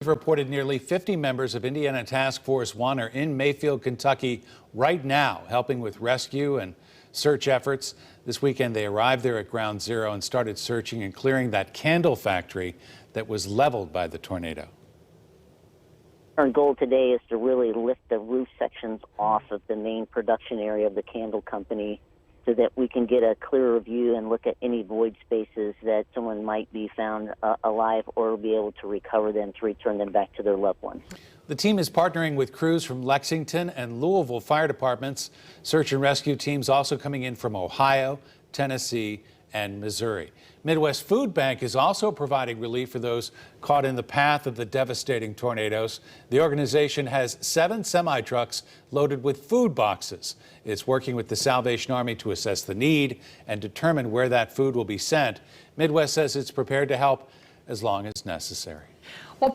We've reported nearly 50 members of Indiana Task Force One are in Mayfield, Kentucky right now, helping with rescue and search efforts. This weekend, they arrived there at Ground Zero and started searching and clearing that candle factory that was leveled by the tornado. Our goal today is to really lift the roof sections off of the main production area of the candle company so that we can get a clearer view and look at any void spaces that someone might be found alive, or be able to recover them to return them back to their loved ones. The team is partnering with crews from Lexington and Louisville fire departments. Search and rescue teams also coming in from Ohio, Tennessee, and Missouri. Midwest Food Bank is also providing relief for those caught in the path of the devastating tornadoes. The organization has 7 semi-trucks loaded with food boxes. It's working with the Salvation Army to assess the need and determine where that food will be sent. Midwest says it's prepared to help as long as necessary. Well,